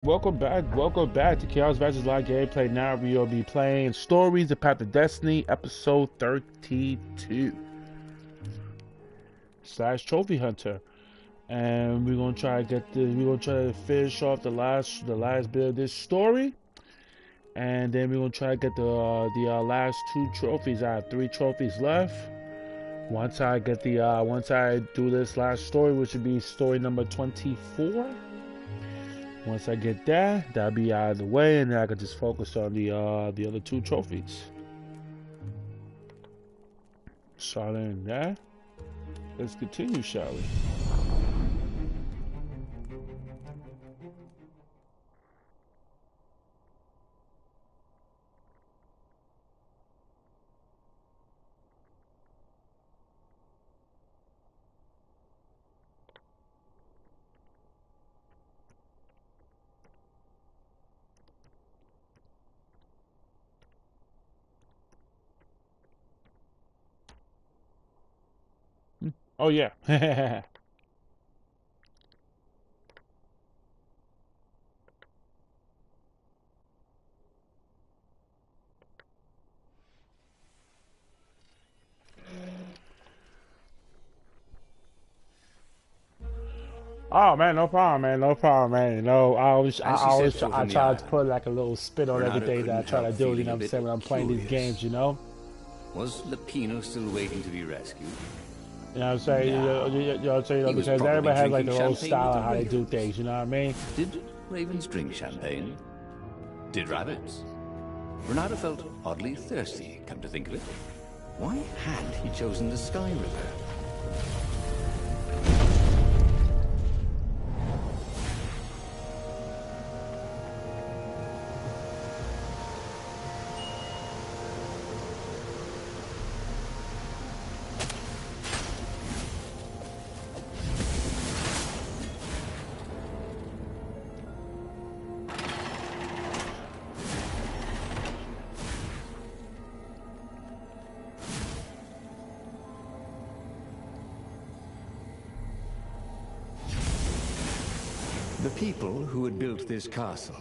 Welcome back to Chaosvash's live gameplay. Now we will be playing Stories: The Path of Destiny, episode 32 slash Trophy Hunter, and we're gonna try to finish off the last bit of this story, and then we're gonna try to get the last two trophies. I have three trophies left. Once I do this last story, which would be story number 24. Once I get that, that'll be out of the way, and then I can just focus on the other two trophies. So other than that, let's continue, shall we? Oh yeah. Oh man, no problem, man. No problem, man. You know, As he set foot I on the try to island, put like a little spin on Bernardo everything that I couldn't try to help do. You feeling know a what I'm bit saying, when I'm playing these curious. games, you know. Was Lapino still waiting to be rescued? You know what I'm saying? No. You know what I'm saying? He was Because probably everybody has like drinking their own champagne with style the of how they do ravens. things. You know what I mean? Did ravens drink champagne? Did rabbits? Bernardo felt oddly thirsty, come to think of it. Why had he chosen the Sky River? The people who had built this castle,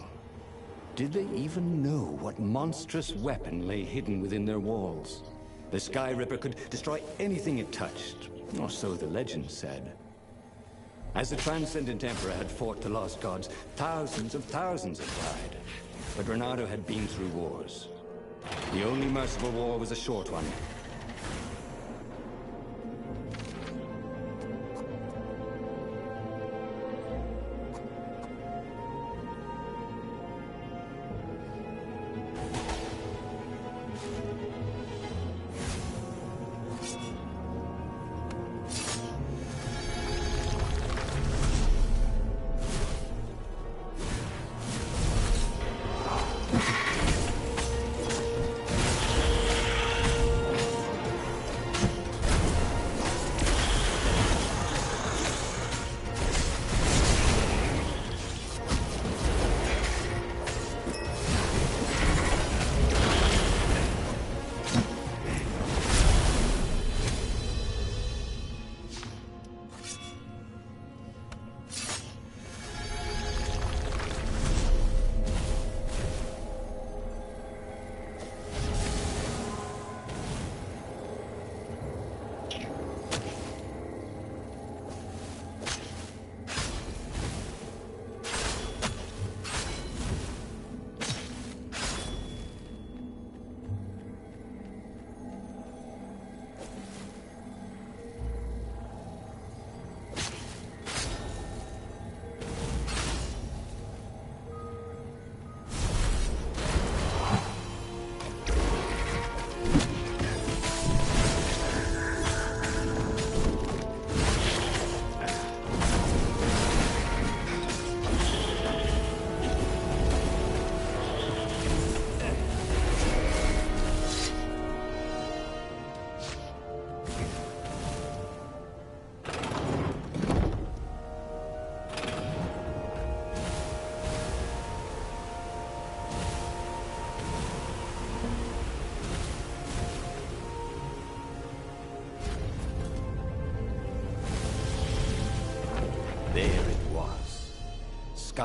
did they even know what monstrous weapon lay hidden within their walls? The Sky Ripper could destroy anything it touched, or so the legend said. As the Transcendent Emperor had fought the lost gods, thousands had died. But Bernardo had been through wars. The only merciful war was a short one.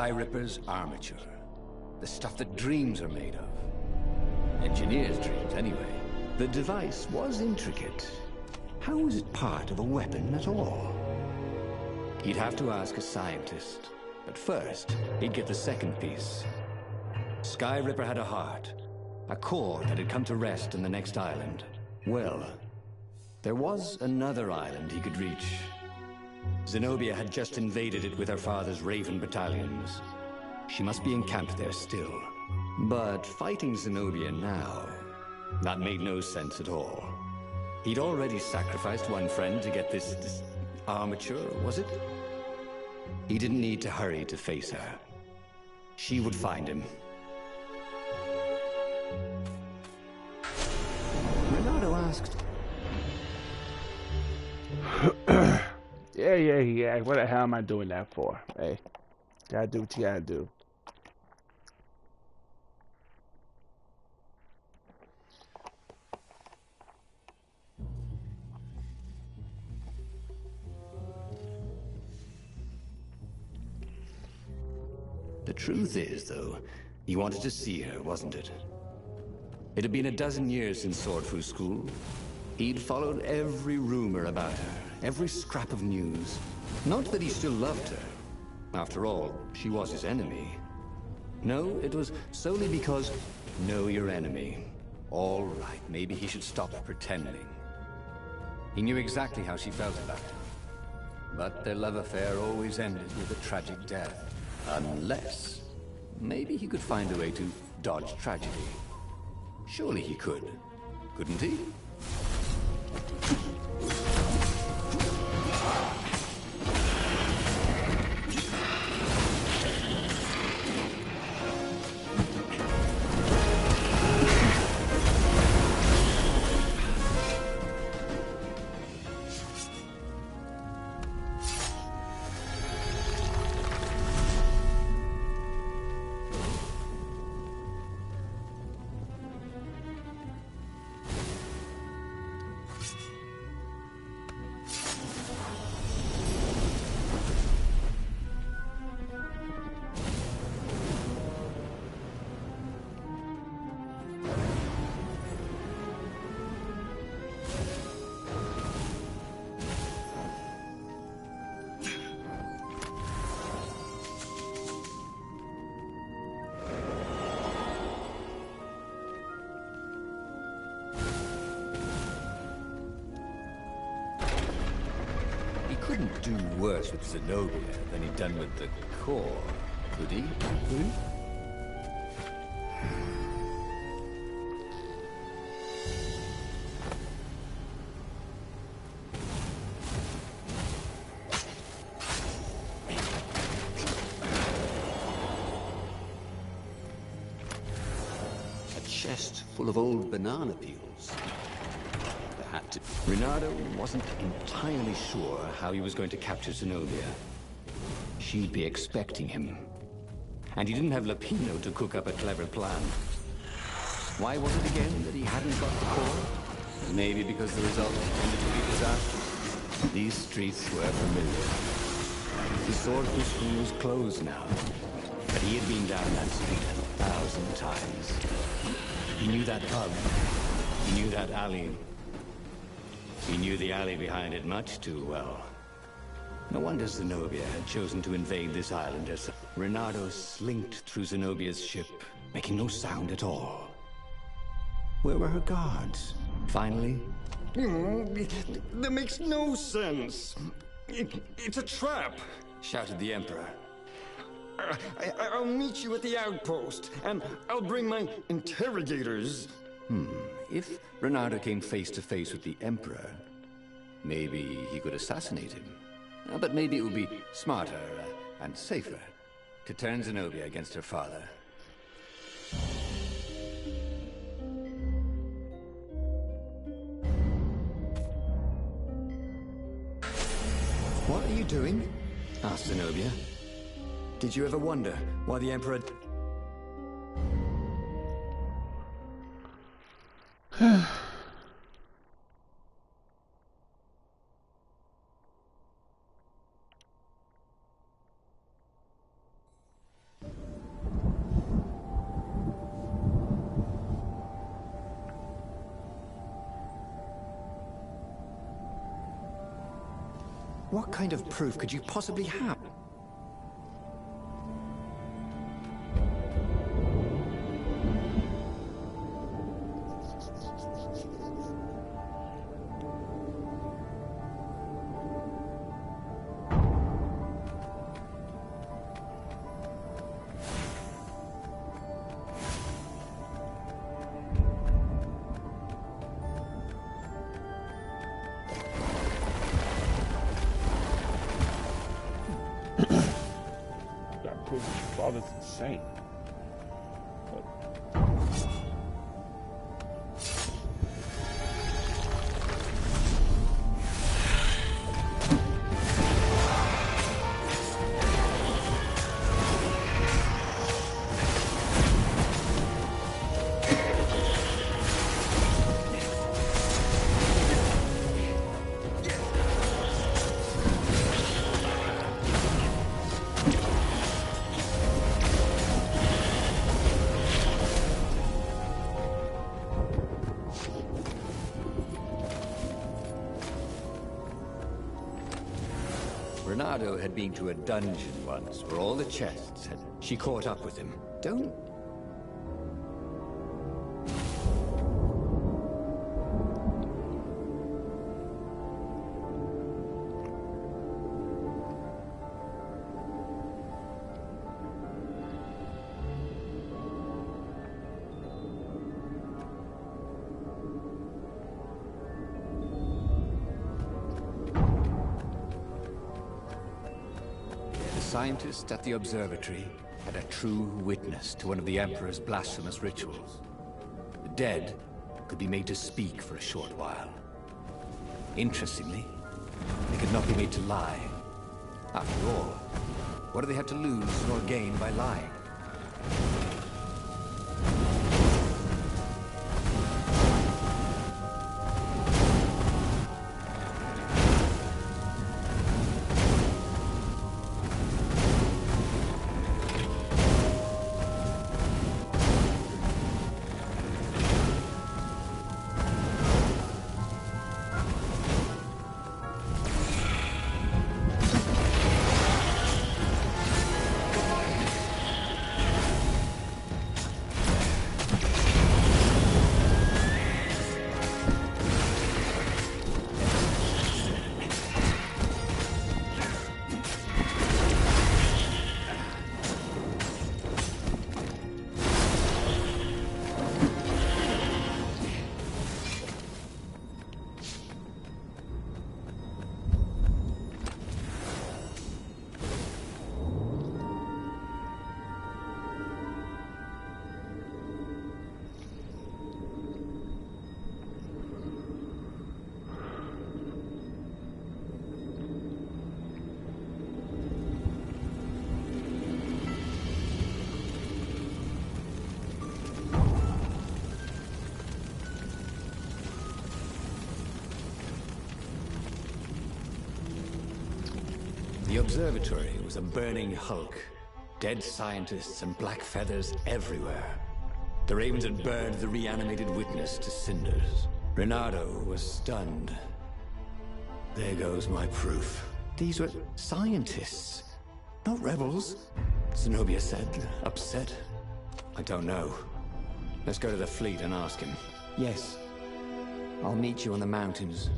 Sky Ripper's armature. The stuff that dreams are made of. Engineers' dreams, anyway. The device was intricate. How was it part of a weapon at all? He'd have to ask a scientist. But first, he'd get the second piece. Sky Ripper had a heart. A core that had come to rest in the next island. Well, there was another island he could reach. Zenobia had just invaded it with her father's Raven battalions. She must be encamped there still. But fighting Zenobia now, that made no sense at all. He'd already sacrificed one friend to get this armature, was it? He didn't need to hurry to face her. She would find him. Renato asked... Yeah. What the hell am I doing that for? Hey, gotta do what you gotta do. The truth is, though, he wanted to see her, wasn't it? It had been a dozen years since Swordfu School. He'd followed every rumor about her, every scrap of news. Not that he still loved her. After all, she was his enemy. No, it was solely because, know your enemy. All right, maybe he should stop pretending. He knew exactly how she felt about him. But their love affair always ended with a tragic death. Unless, maybe he could find a way to dodge tragedy. Surely he could, couldn't he? Couldn't do worse with Zenobia than he'd done with the core, could he? A chest full of old banana peels. Renato wasn't entirely sure how he was going to capture Zenobia. She'd be expecting him. And he didn't have Lapino to cook up a clever plan. Why was it again that he hadn't got the core? Maybe because the result tended to be disastrous. These streets were familiar. The Swordfu School was closed now, but he had been down that street 1,000 times. He knew that pub. He knew that alley. He knew the alley behind it much too well. No wonder Zenobia had chosen to invade this island as Renato slinked through Zenobia's ship, making no sound at all. Where were her guards? Finally? That makes no sense. It's a trap, Shouted the Emperor. I'll meet you at the outpost, and I'll bring my interrogators. If Renato came face to face with the Emperor, maybe he could assassinate him. But maybe it would be smarter and safer to turn Zenobia against her father. What are you doing? Asked Zenobia. Did you ever wonder why the Emperor... What kind of proof could you possibly have? That's insane. Reynardo had been to a dungeon once where all the chests had... She caught up with him. Don't... Scientists at the observatory had a true witness to one of the Emperor's blasphemous rituals. The dead could be made to speak for a short while. Interestingly, they could not be made to lie. After all, what do they have to lose or gain by lying? The observatory was a burning hulk. Dead scientists and black feathers everywhere. The ravens had burned the reanimated witness to cinders. Reynardo was stunned. There goes my proof. These were scientists, not rebels. Zenobia said, upset. I don't know. Let's go to the fleet and ask him. Yes. I'll meet you on the mountains.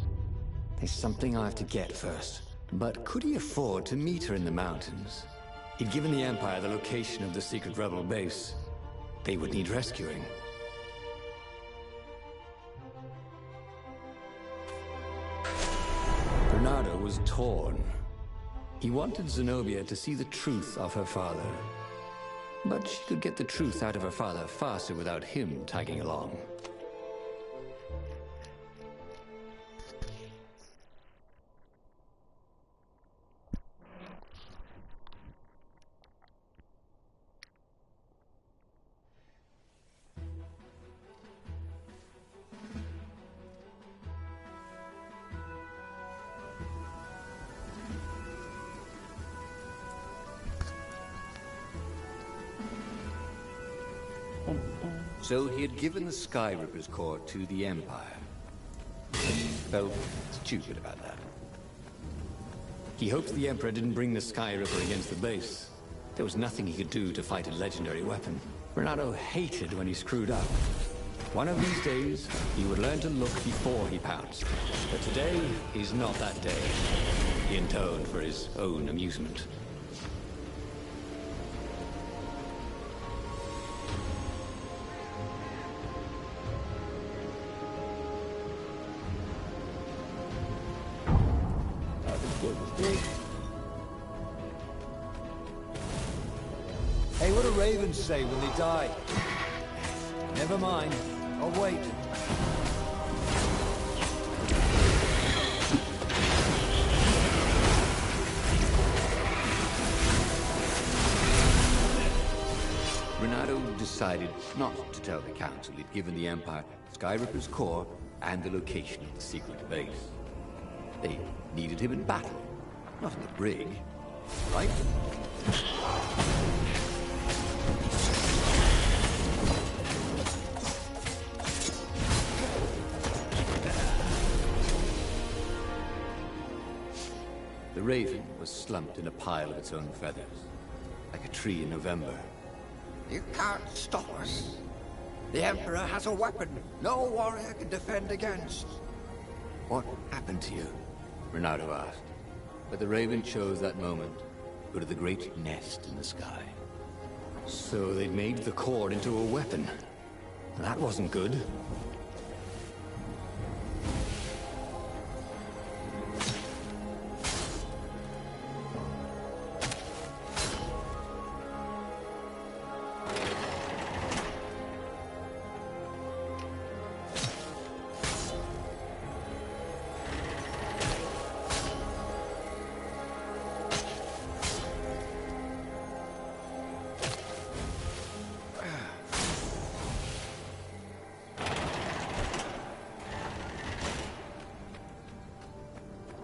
There's something I have to get first. But could he afford to meet her in the mountains? He'd given the Empire the location of the secret rebel base. They would need rescuing. Bernardo was torn. He wanted Zenobia to see the truth of her father. But she could get the truth out of her father faster without him tagging along. So he had given the Sky Ripper's core to the Empire. He felt stupid about that. He hoped the Emperor didn't bring the Sky Ripper against the base. There was nothing he could do to fight a legendary weapon. Renato hated when he screwed up. One of these days, he would learn to look before he pounced. But today is not that day. He intoned for his own amusement. Hey, what do ravens say when they die? Never mind. I'll wait. Renato decided not to tell the Council he'd given the Empire Skyripper's core and the location of the secret base. They needed him in battle, not in the brig, right? The Raven was slumped in a pile of its own feathers, like a tree in November. You can't stop us. The Emperor has a weapon no warrior can defend against. What happened to you? Renato asked. But the Raven chose that moment to go to the great nest in the sky. So they made the cord into a weapon. That wasn't good.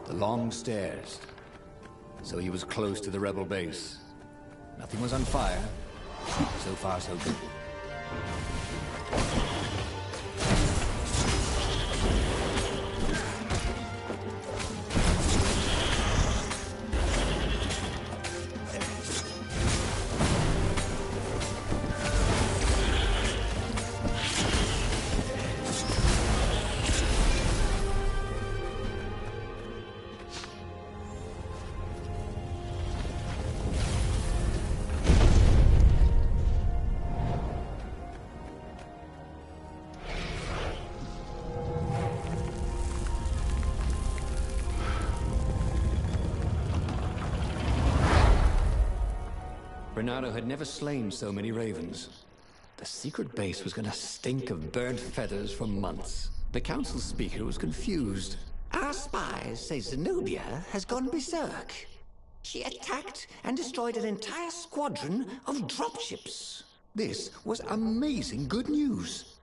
Long stairs. So he was close to the rebel base. Nothing was on fire. So far, so good. Renato had never slain so many ravens. The secret base was gonna stink of burnt feathers for months. The council speaker was confused. Our spies say Zenobia has gone berserk. She attacked and destroyed an entire squadron of dropships. This was amazing good news.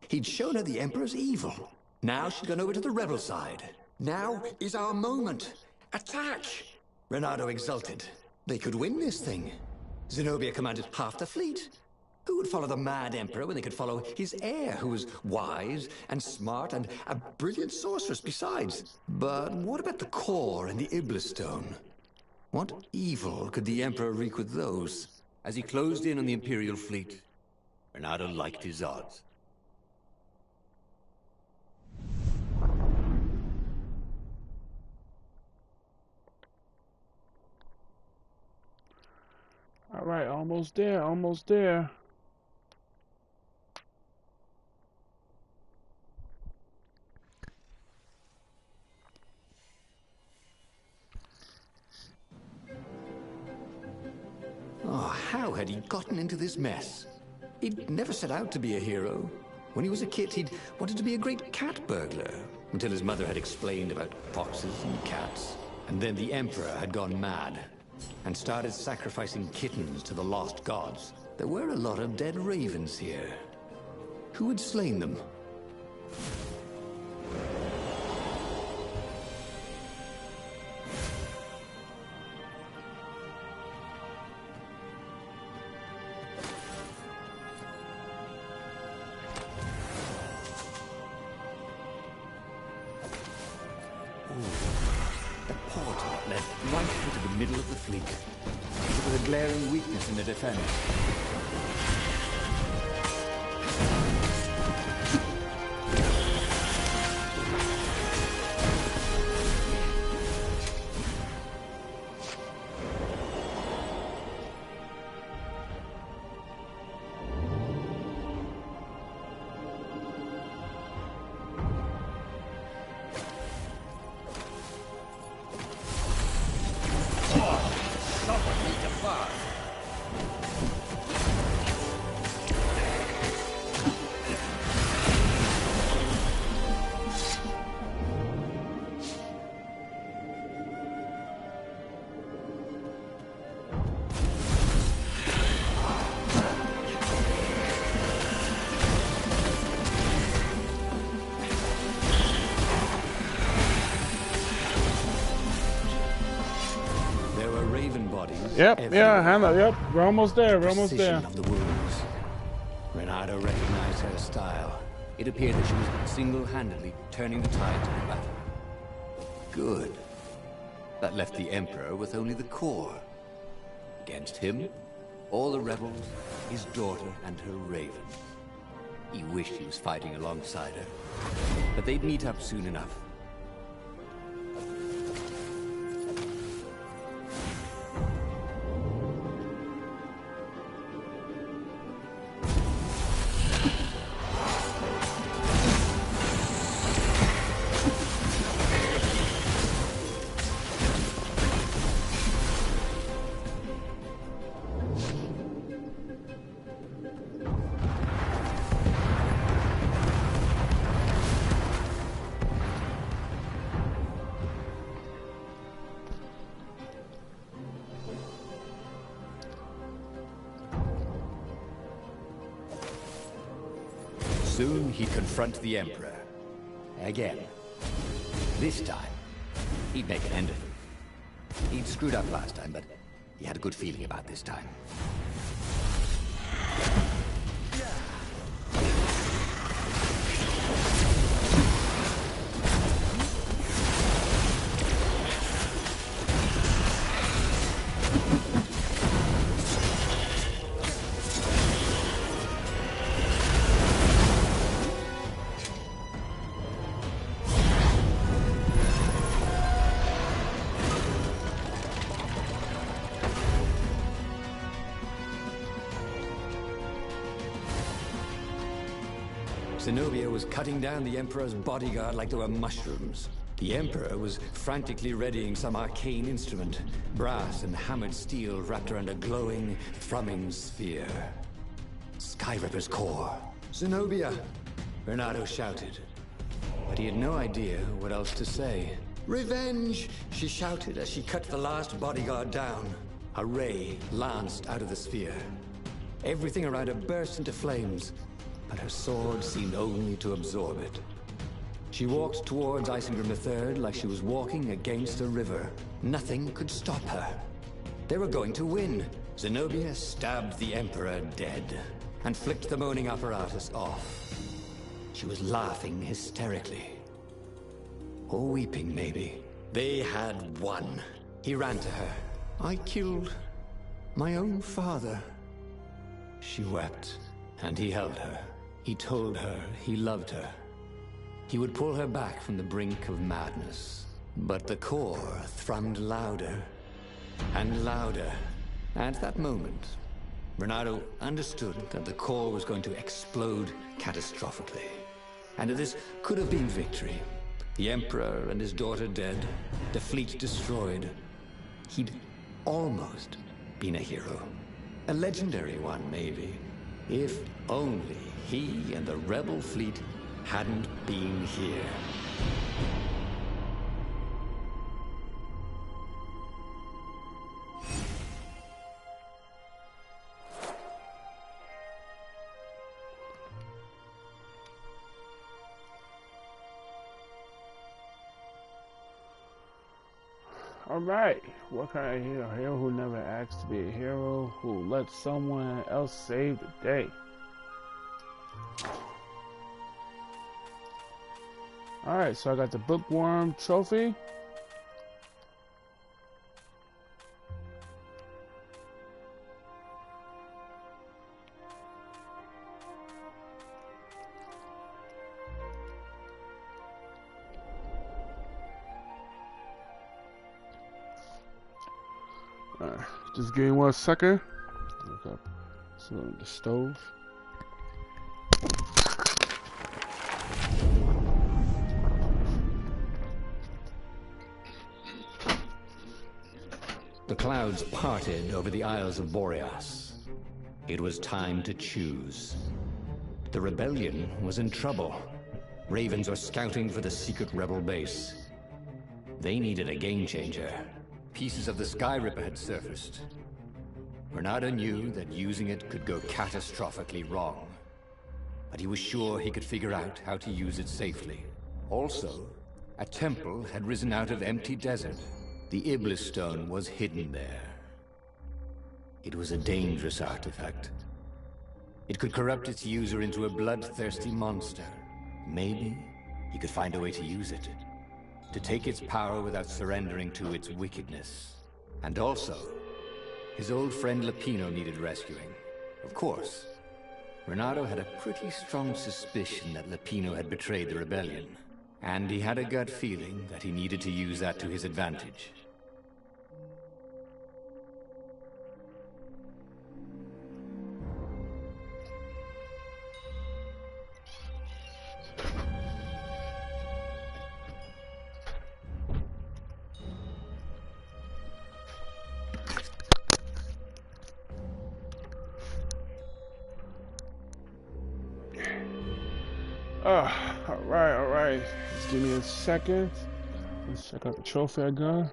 He'd shown her the Emperor's evil. Now she'd gone over to the rebel side. Now is our moment. Attack! Renato exulted. They could win this thing. Zenobia commanded half the fleet. Who would follow the mad Emperor when they could follow his heir, who was wise and smart and a brilliant sorceress besides? But what about the core and the Iblis stone? What evil could the Emperor wreak with those? As he closed in on the Imperial fleet, Renato liked his odds. All right, almost there, almost there. Oh, how had he gotten into this mess? He'd never set out to be a hero. When he was a kid, he'd wanted to be a great cat burglar, until his mother had explained about foxes and cats. And then the Emperor had gone mad and started sacrificing kittens to the lost gods. There were a lot of dead ravens here. Who had slain them? The portal led right the middle of the fleet. It was a glaring weakness in the defense. Yep, yeah, Hannah, yep. We're almost there, we're almost there. Of the wounds. Renato recognized her style. It appeared that she was single-handedly turning the tide to the battle. Good. That left the Emperor with only the core. Against him, all the rebels, his daughter and her raven. He wished he was fighting alongside her, but they'd meet up soon enough. Soon he'd confront the Emperor. Again. This time, he'd make an end of him. He'd screwed up last time, but he had a good feeling about this time. Zenobia was cutting down the Emperor's bodyguard like they were mushrooms. The Emperor was frantically readying some arcane instrument, brass and hammered steel wrapped around a glowing, thrumming sphere. Skyripper's core. Zenobia! Renato shouted. But he had no idea what else to say. Revenge! She shouted as she cut the last bodyguard down. A ray lanced out of the sphere. Everything around her burst into flames, but her sword seemed only to absorb it. She walked towards Isengrim III like she was walking against a river. Nothing could stop her. They were going to win. Zenobia stabbed the Emperor dead and flicked the moaning apparatus off. She was laughing hysterically. Or weeping, maybe. They had won. He ran to her. I killed my own father. She wept, and he held her. He told her he loved her. He would pull her back from the brink of madness. But the core thrummed louder and louder. At that moment, Renato understood that the core was going to explode catastrophically. And that this could have been victory. The Emperor and his daughter dead, the fleet destroyed. He'd almost been a hero. A legendary one, maybe. If only he and the rebel fleet hadn't been here. Alright, what kind of hero? A hero who never asked to be a hero, who lets someone else save the day. Alright, so I got the Bookworm Trophy. Just give me 1 second. Look up. So the stove. The clouds parted over the Isles of Boreas. It was time to choose. The rebellion was in trouble. Ravens were scouting for the secret rebel base. They needed a game changer. Pieces of the Sky Ripper had surfaced. Renato knew that using it could go catastrophically wrong. But he was sure he could figure out how to use it safely. Also, a temple had risen out of empty desert. The Iblis Stone was hidden there. It was a dangerous artifact. It could corrupt its user into a bloodthirsty monster. Maybe he could find a way to use it. To take its power without surrendering to its wickedness. And also, his old friend Lapino needed rescuing. Of course, Renato had a pretty strong suspicion that Lapino had betrayed the rebellion. And he had a gut feeling that he needed to use that to his advantage. Alright. Just give me a second. Let's check out the trophy I got.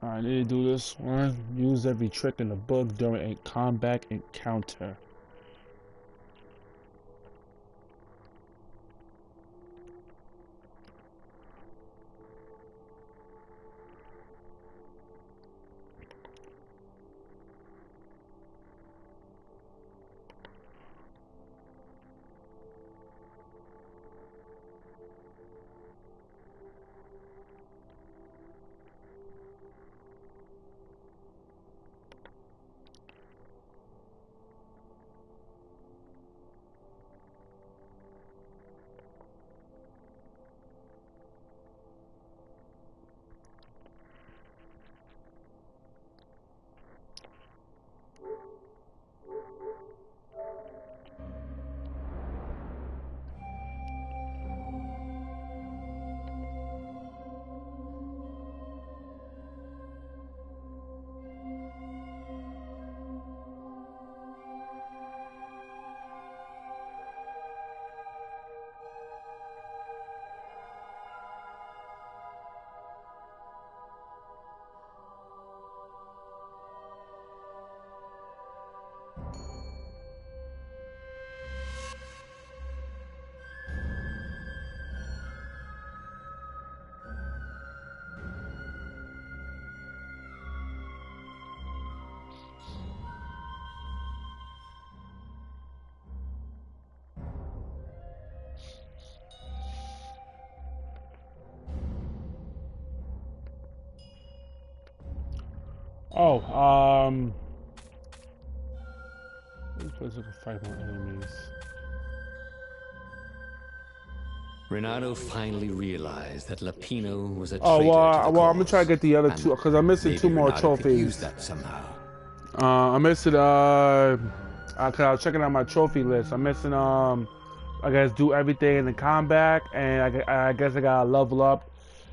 I need to do this one. Use every trick in the book during a combat encounter. This place can fight more enemies. Renato finally realized that Lapino was a traitor Oh, to the I'm gonna cause. try to get the other two, because I'm missing Maybe 2 more Renato could use trophies. that somehow. I'm missing, cause I was checking out my trophy list. I'm missing, I guess, do everything in the combat, and I guess I gotta level up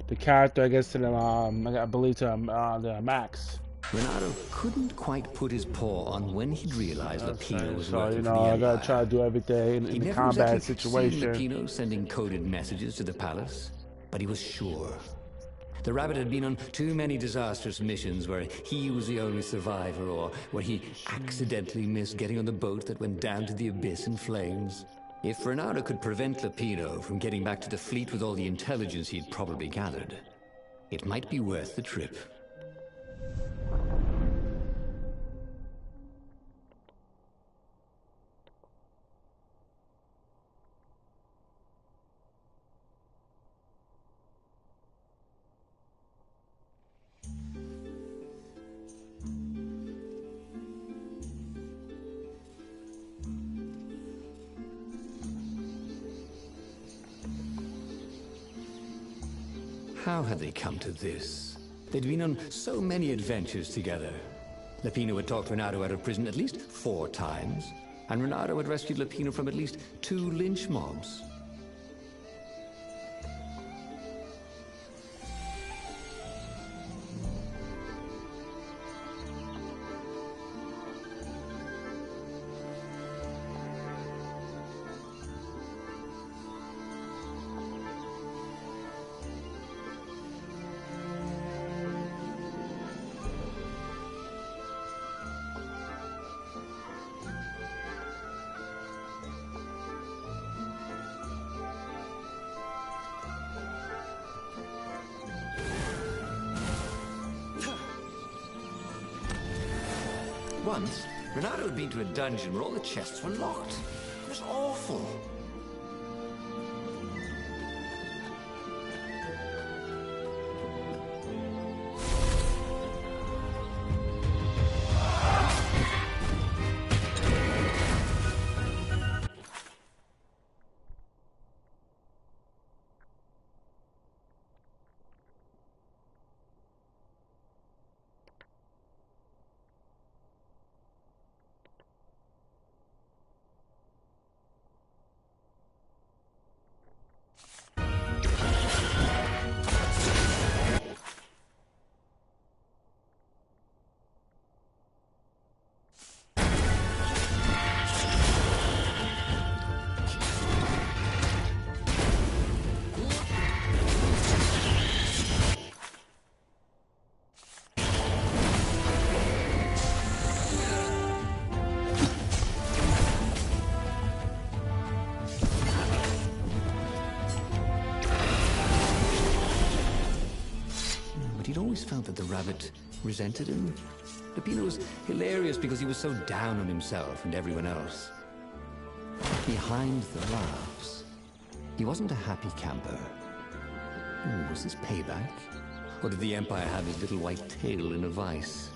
the character, I guess, to the, I believe to the max. Renato couldn't quite put his paw on when he'd realized Lapino was So, working you for know, the I gotta Empire. try to do everything in He the never combat exactly situation. seen Lapino sending coded messages to the palace, but he was sure. The rabbit had been on too many disastrous missions where he was the only survivor, or where he accidentally missed getting on the boat that went down to the abyss in flames. If Renato could prevent Lapino from getting back to the fleet with all the intelligence he'd probably gathered, it might be worth the trip. How had they come to this? They'd been on so many adventures together. Lapino had talked Renato out of prison at least 4 times, and Renato had rescued Lapino from at least 2 lynch mobs. Once, Renato had been to a dungeon where all the chests were locked. It was awful. He'd always felt that the rabbit resented him. Lapino was hilarious because he was so down on himself and everyone else. Behind the laughs, he wasn't a happy camper. Was this payback? Or did the Empire have his little white tail in a vice?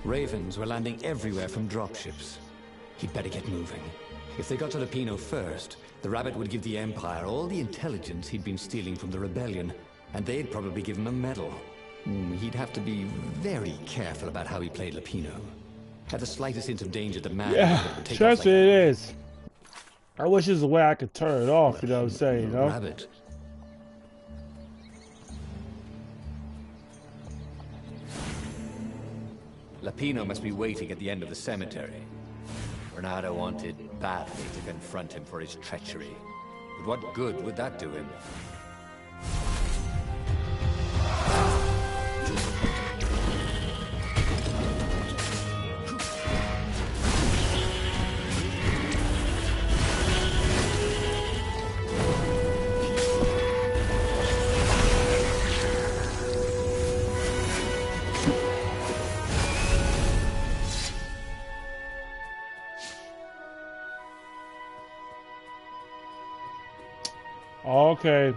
Ravens were landing everywhere from dropships. He'd better get moving. If they got to Lapino first, the rabbit would give the Empire all the intelligence he'd been stealing from the rebellion, and they'd probably give him a medal. He'd have to be very careful about how he played Lapino. At the slightest hint of danger, the man would take trust off me, like it is. I wish there's a way I could turn it off, you know what I'm saying, you know? Rabbit. Lapino must be waiting at the end of the cemetery. Renato wanted badly to confront him for his treachery. But what good would that do him? Okay.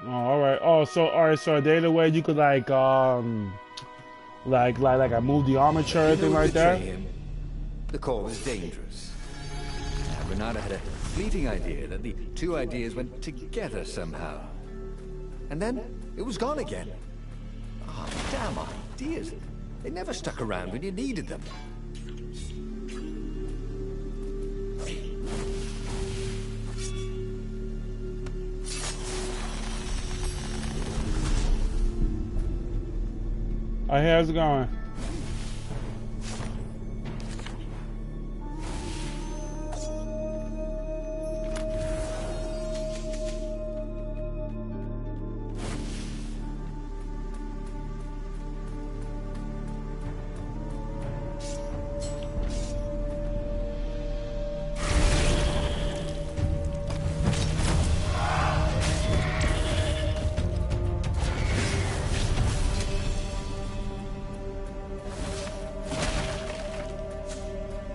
Oh, all right. Oh, so all right. So are they the way you could like I move the armature or anything like that? Him. The call was dangerous. Renato had a fleeting idea that the two ideas went together somehow, and then it was gone again. Oh, damn ideas! They never stuck around when you needed them. How's it going?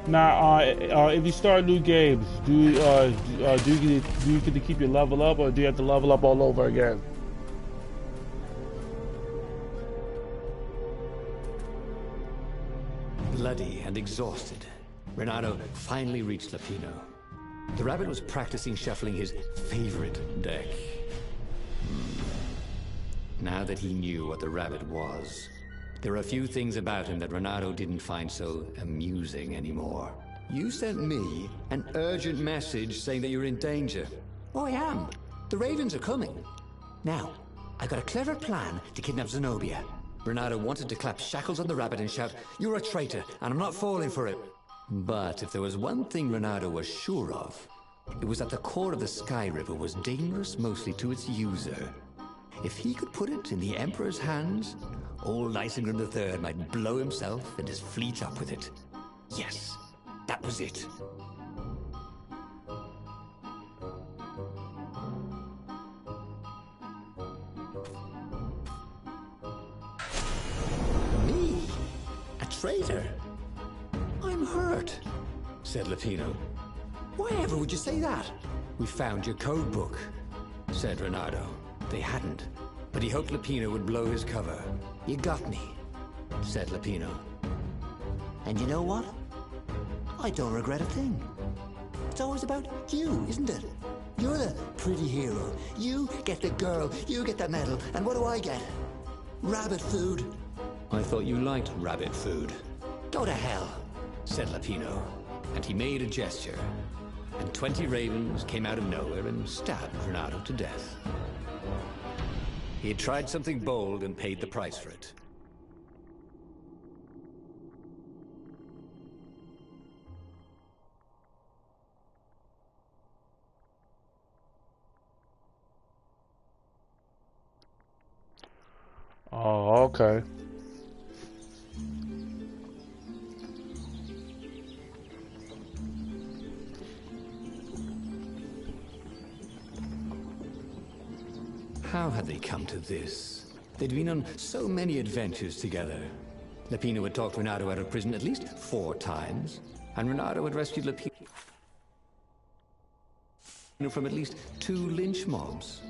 Now, if you start new games, do you get to keep your level up, or do you have to level up all over again? Bloody and exhausted, Renato finally reached Lapino. The rabbit was practicing shuffling his favorite deck. Now that he knew what the rabbit was, there were a few things about him that Renato didn't find so amusing anymore. You sent me an urgent message saying that you're in danger. Oh, I am. The ravens are coming. Now, I got a clever plan to kidnap Zenobia. Renato wanted to clap shackles on the rabbit and shout, "You're a traitor, and I'm not falling for it." But if there was one thing Renato was sure of, it was that the core of the Sky River was dangerous mostly to its user. If he could put it in the Emperor's hands, old Isengrim III might blow himself and his fleet up with it. Yes, that was it. Me? A traitor? I'm hurt, said Lapino. Why ever would you say that? We found your code book, said Renato. They hadn't, but he hoped Lapino would blow his cover. You got me, said Lapino. And you know what? I don't regret a thing. It's always about you, isn't it? You're the pretty hero. You get the girl, you get the medal, and what do I get? Rabbit food. I thought you liked rabbit food. Go to hell, said Lapino, and he made a gesture. And 20 ravens came out of nowhere and stabbed Renato to death. He had tried something bold and paid the price for it. Oh, okay. How had they come to this? They'd been on so many adventures together. Lapino had talked Renato out of prison at least 4 times, and Renato had rescued Lapino from at least 2 lynch mobs.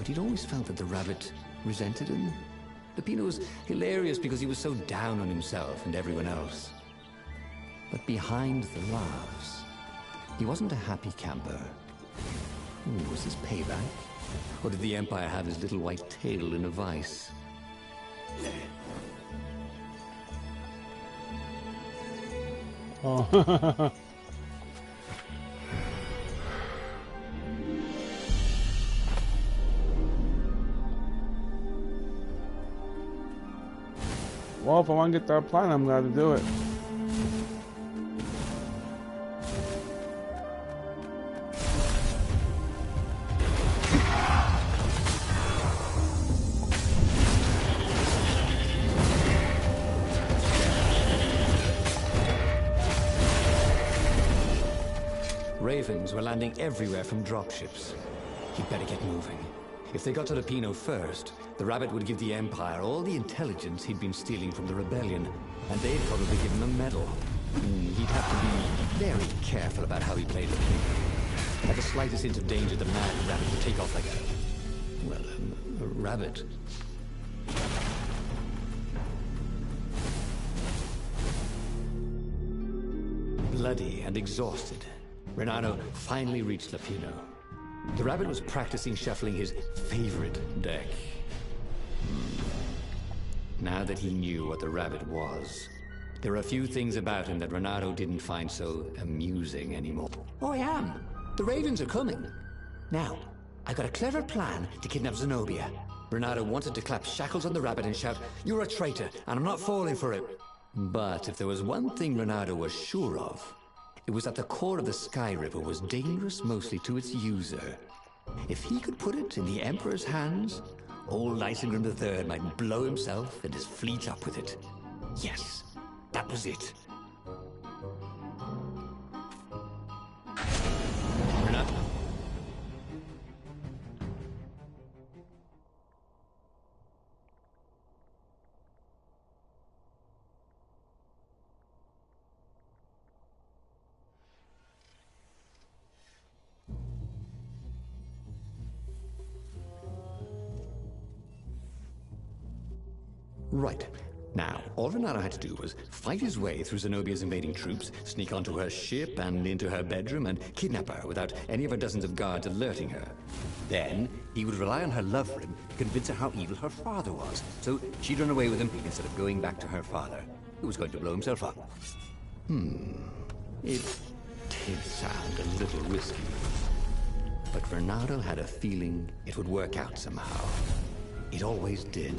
He'd always felt that the rabbit resented him. Lapino was hilarious because he was so down on himself and everyone else. But behind the laughs, he wasn't a happy camper. Was this payback? Or did the Empire have his little white tail in a vice? Oh. Well, if I want to get that plan, I'm going to do it. Ravens were landing everywhere from dropships. He'd better get moving. If they got to Lupino first, the rabbit would give the Empire all the intelligence he'd been stealing from the rebellion, and they'd probably give him a medal. He'd have to be very careful about how he played Lupino. At the slightest hint of danger, the mad rabbit would take off like a rabbit. Bloody and exhausted, Renato finally reached Lupino. The rabbit was practicing shuffling his favorite deck. Now that he knew what the rabbit was, there were a few things about him that Renato didn't find so amusing anymore. Oh, I am. The ravens are coming. Now, I got a clever plan to kidnap Zenobia. Renato wanted to clap shackles on the rabbit and shout, "You're a traitor, and I'm not falling for it." But if there was one thing Renato was sure of, it was that the core of the Sky Ripper was dangerous mostly to its user. If he could put it in the Emperor's hands, old Isengrim III might blow himself and his fleet up with it. Yes, that was it. Renato. Right. Now, all Renato had to do was fight his way through Zenobia's invading troops, sneak onto her ship and into her bedroom, and kidnap her without any of her dozens of guards alerting her. Then, he would rely on her love for him to convince her how evil her father was, so she'd run away with him instead of going back to her father, who was going to blow himself up. It did sound a little risky. But Renato had a feeling it would work out somehow. It always did.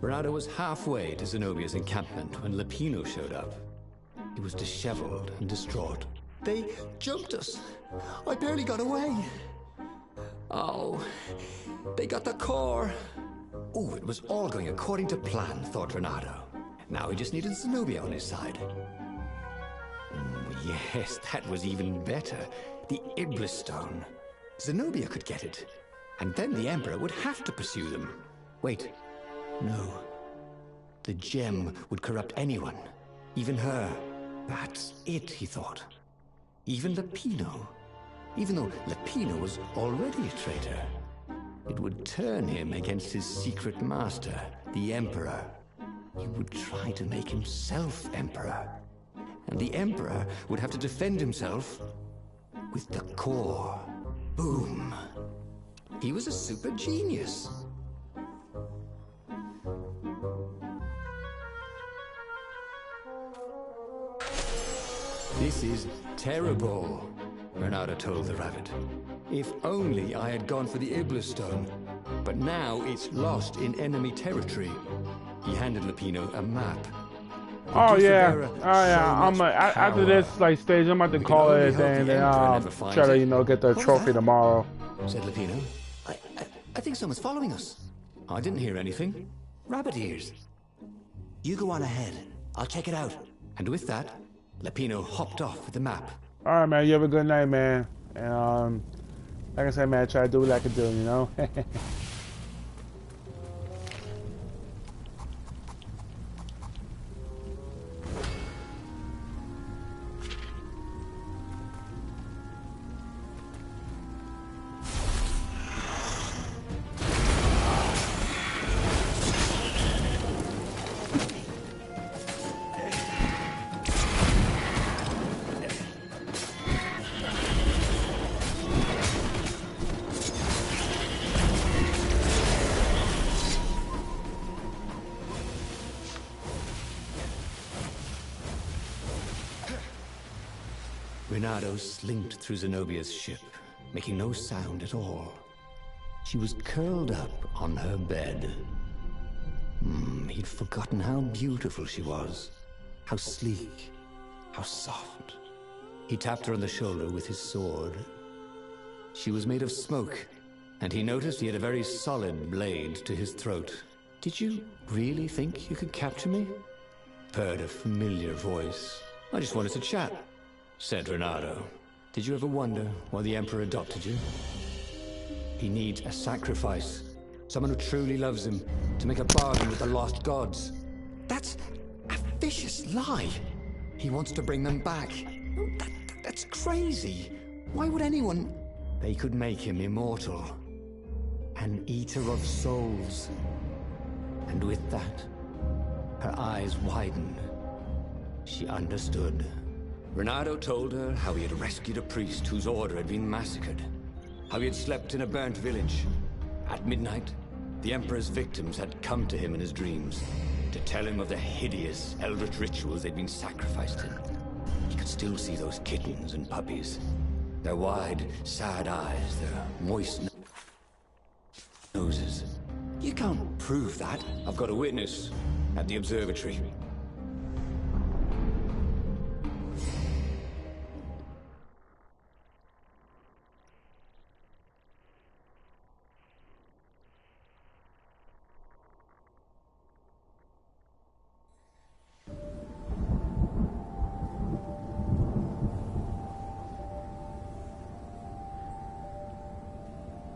Renato was halfway to Zenobia's encampment when Lupino showed up. He was disheveled and distraught. They jumped us. I barely got away. Oh, they got the core. Oh, it was all going according to plan, thought Renato. Now he just needed Zenobia on his side. Yes, that was even better. The Iblis Stone. Zenobia could get it. And then the Emperor would have to pursue them. Wait. No. The gem would corrupt anyone. Even her. That's it, he thought. even Lupino. Even though Lupino was already a traitor, it would turn him against his secret master, the Emperor. He would try to make himself Emperor. And the Emperor would have to defend himself with the core. Boom. He was a super genius. This is terrible, Bernardo told the rabbit. If only I had gone for the Iblis Stone. But now it's lost in enemy territory. He handed Lupino a map. Oh yeah, after this like stage, I'm about to call it a day and then try to get the trophy tomorrow. Said Lupino. I think someone's following us. I didn't hear anything. Rabbit ears. You go on ahead. I'll check it out. And with that, Lupino hopped off with the map. All right, man. You have a good night, man. And like I said, man, try to do what I can do, you know. Bernardo slinked through Zenobia's ship, making no sound at all. She was curled up on her bed. He'd forgotten how beautiful she was. How sleek. How soft. He tapped her on the shoulder with his sword. She was made of smoke, and he noticed he had a very solid blade to his throat. Did you really think you could capture me? Heard a familiar voice. I just wanted to chat, said Renato. Did you ever wonder why the Emperor adopted you? He needs a sacrifice. Someone who truly loves him, to make a bargain with the lost gods. That's a vicious lie. He wants to bring them back. That's crazy. Why would anyone... They could make him immortal. An eater of souls. And with that, her eyes widened. She understood. Renato told her how he had rescued a priest whose order had been massacred. How he had slept in a burnt village. At midnight, the Emperor's victims had come to him in his dreams to tell him of the hideous eldritch rituals they'd been sacrificed in. He could still see those kittens and puppies. Their wide, sad eyes, their moist noses. You can't prove that. I've got a witness at the observatory.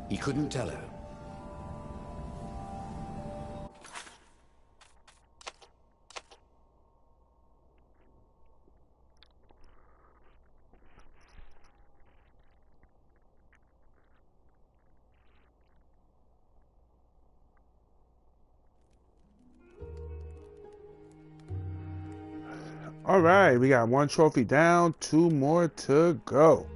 He couldn't tell her. All right, we got one trophy down, 2 more to go.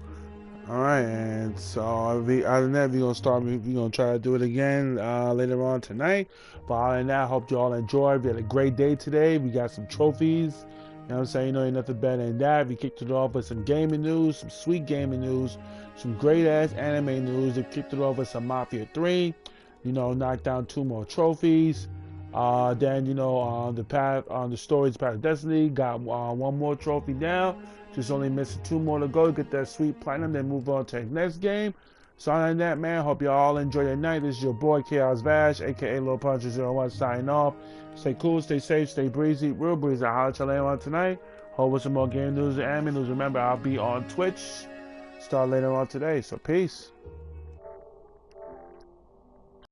All right, and so other than that, we're gonna try to do it again later on tonight. But other than that, I hope you all enjoyed. We had a great day today. We got some trophies. You know what I'm saying? Ain't nothing better than that. We kicked it off with some gaming news, some sweet gaming news, some great ass anime news. They kicked it off with some Mafia 3. Knocked down 2 more trophies. Then the stories Path of Destiny got 1 more trophy down. Just only missing 2 more to go to get that sweet platinum, then move on to the next game. So other than that, man, hope you all enjoy your night. This is your boy Chaosvash, aka Lil Puncher 01, signing off. Stay cool, stay safe, stay breezy, real breezy. I'll holler at you later on tonight. Hope with some more game news and anime news. Remember, I'll be on Twitch. Start later on today. So peace.